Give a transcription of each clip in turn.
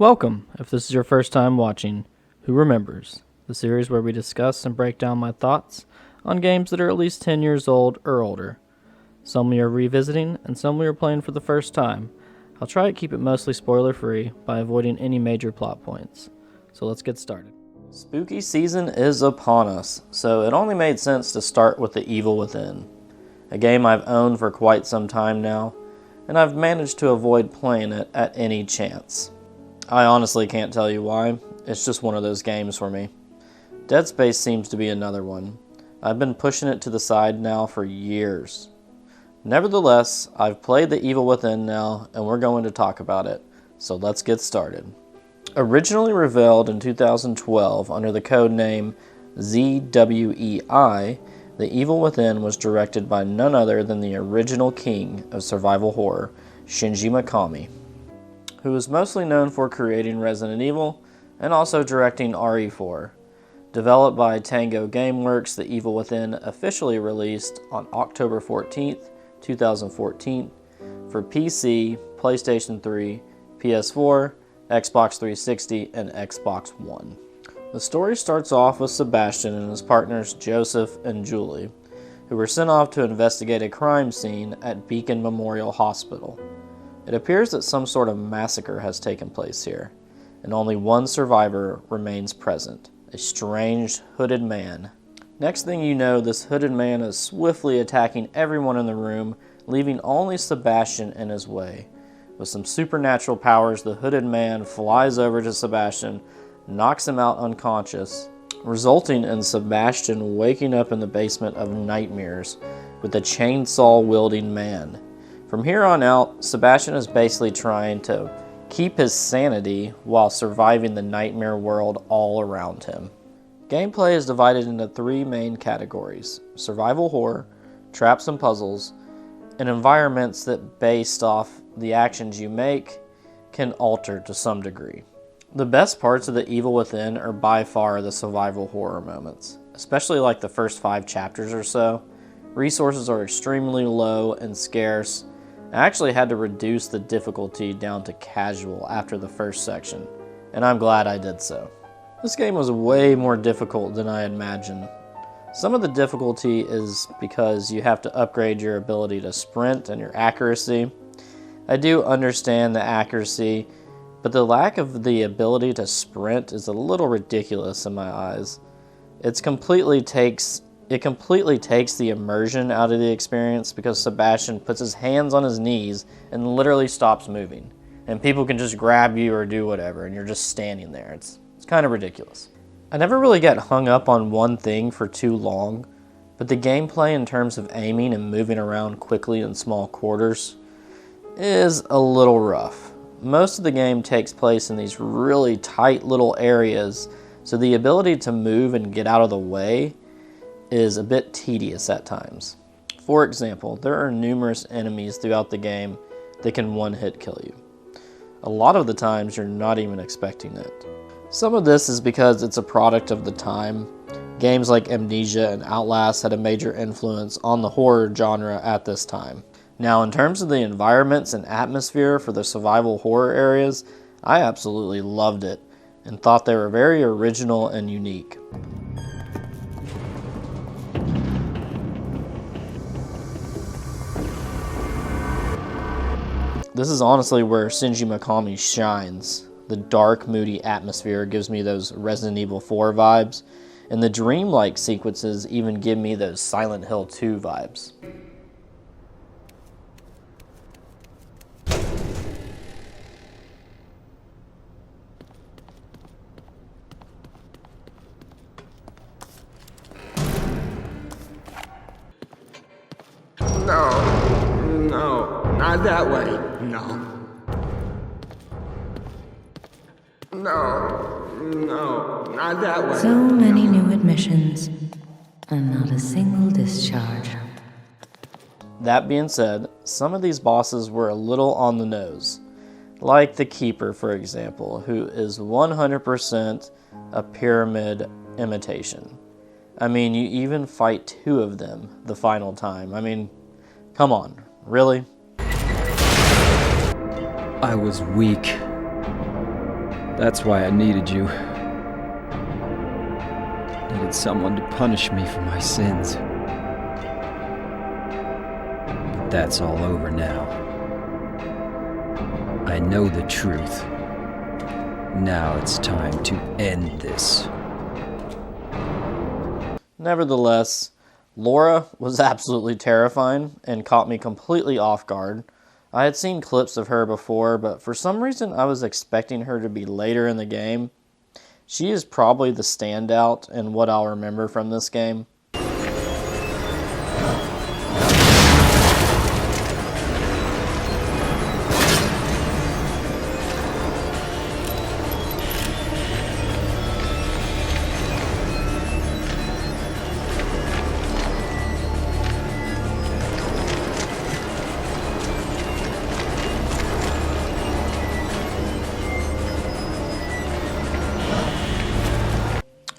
Welcome, if this is your first time watching Who Remembers, the series where we discuss and break down my thoughts on games that are at least 10 years old or older. Some we are revisiting, and some we are playing for the first time. I'll try to keep it mostly spoiler-free by avoiding any major plot points. So let's get started. Spooky season is upon us, so it only made sense to start with The Evil Within, a game I've owned for quite some time now, and I've managed to avoid playing it at any chance. I honestly can't tell you why, it's just one of those games for me. Dead Space seems to be another one. I've been pushing it to the side now for years. Nevertheless, I've played The Evil Within now, and we're going to talk about it, so let's get started. Originally revealed in 2012 under the code name ZWEI, The Evil Within was directed by none other than the original king of survival horror, Shinji Makami, who is mostly known for creating Resident Evil and also directing RE4. Developed by Tango Gameworks, The Evil Within officially released on October 14th, 2014 for PC, PlayStation 3, PS4, Xbox 360, and Xbox One. The story starts off with Sebastian and his partners Joseph and Julie, who were sent off to investigate a crime scene at Beacon Memorial Hospital. It appears that some sort of massacre has taken place here, and only one survivor remains present, a strange hooded man. Next thing you know, this hooded man is swiftly attacking everyone in the room, leaving only Sebastian in his way. With some supernatural powers, the hooded man flies over to Sebastian, knocks him out unconscious, resulting in Sebastian waking up in the basement of nightmares with a chainsaw-wielding man. From here on out, Sebastian is basically trying to keep his sanity while surviving the nightmare world all around him. Gameplay is divided into three main categories: survival horror, traps and puzzles, and environments that, based off the actions you make, can alter to some degree. The best parts of The Evil Within are by far the survival horror moments, especially like the first 5 chapters or so. Resources are extremely low and scarce. I actually had to reduce the difficulty down to casual after the first section, and I'm glad I did so. This game was way more difficult than I imagined. Some of the difficulty is because you have to upgrade your ability to sprint and your accuracy. I do understand the accuracy, but the lack of the ability to sprint is a little ridiculous in my eyes. It completely takes the immersion out of the experience because Sebastian puts his hands on his knees and literally stops moving. And people can just grab you or do whatever, and you're just standing there. It's kind of ridiculous. I never really get hung up on one thing for too long, but the gameplay in terms of aiming and moving around quickly in small quarters is a little rough. Most of the game takes place in these really tight little areas, so the ability to move and get out of the way is a bit tedious at times. For example, there are numerous enemies throughout the game that can one-hit kill you. A lot of the times you're not even expecting it. Some of this is because it's a product of the time. Games like Amnesia and Outlast had a major influence on the horror genre at this time. Now, in terms of the environments and atmosphere for the survival horror areas, I absolutely loved it and thought they were very original and unique. This is honestly where Shinji Makami shines. The dark, moody atmosphere gives me those Resident Evil 4 vibes, and the dreamlike sequences even give me those Silent Hill 2 vibes. No, not that way. No, not that way. So many new admissions, and not a single discharge. That being said, some of these bosses were a little on the nose. Like the Keeper, for example, who is 100% a pyramid imitation. I mean, you even fight 2 of them the final time. I mean, come on, really? I was weak. That's why I needed you. Needed someone to punish me for my sins. But that's all over now. I know the truth. Now it's time to end this. Nevertheless, Laura was absolutely terrifying and caught me completely off guard. I had seen clips of her before, but for some reason I was expecting her to be later in the game. She is probably the standout in what I'll remember from this game.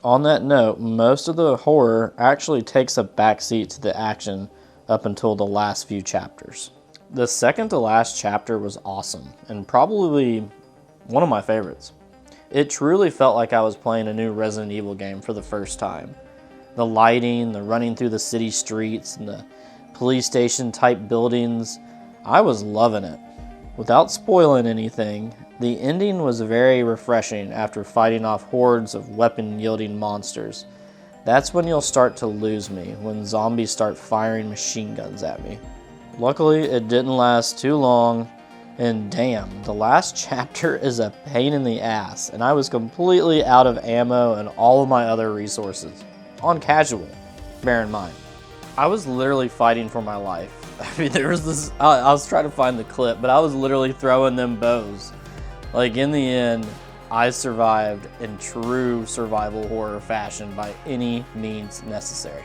On that note, most of the horror actually takes a backseat to the action up until the last few chapters. The second to last chapter was awesome, and probably one of my favorites. It truly felt like I was playing a new Resident Evil game for the first time. The lighting, the running through the city streets, and the police station type buildings, I was loving it. Without spoiling anything, the ending was very refreshing after fighting off hordes of weapon-yielding monsters. That's when you'll start to lose me, when zombies start firing machine guns at me. Luckily, it didn't last too long, and damn, the last chapter is a pain in the ass, and I was completely out of ammo and all of my other resources. On casual, bear in mind. I was literally fighting for my life. I mean, there was this, I was trying to find the clip, but I was literally throwing them bows. Like, in the end, I survived in true survival horror fashion by any means necessary.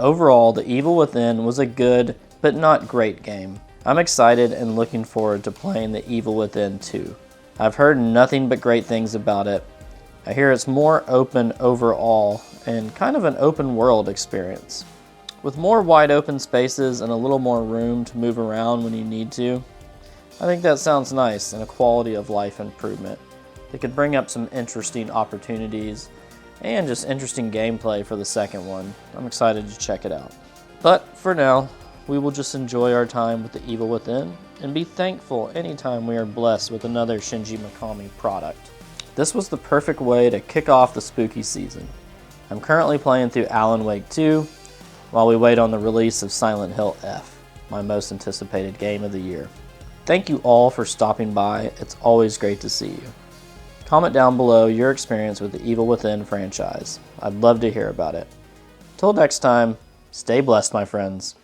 Overall, The Evil Within was a good, but not great game. I'm excited and looking forward to playing The Evil Within 2. I've heard nothing but great things about it. I hear it's more open overall and kind of an open world experience. With more wide open spaces and a little more room to move around when you need to, I think that sounds nice and a quality of life improvement. It could bring up some interesting opportunities and just interesting gameplay for the second one. I'm excited to check it out. But for now, we will just enjoy our time with The Evil Within and be thankful anytime we are blessed with another Shinji Makami product. This was the perfect way to kick off the spooky season. I'm currently playing through Alan Wake 2 while we wait on the release of Silent Hill F, my most anticipated game of the year. Thank you all for stopping by. It's always great to see you. Comment down below your experience with the Evil Within franchise. I'd love to hear about it. Till next time, stay blessed, my friends.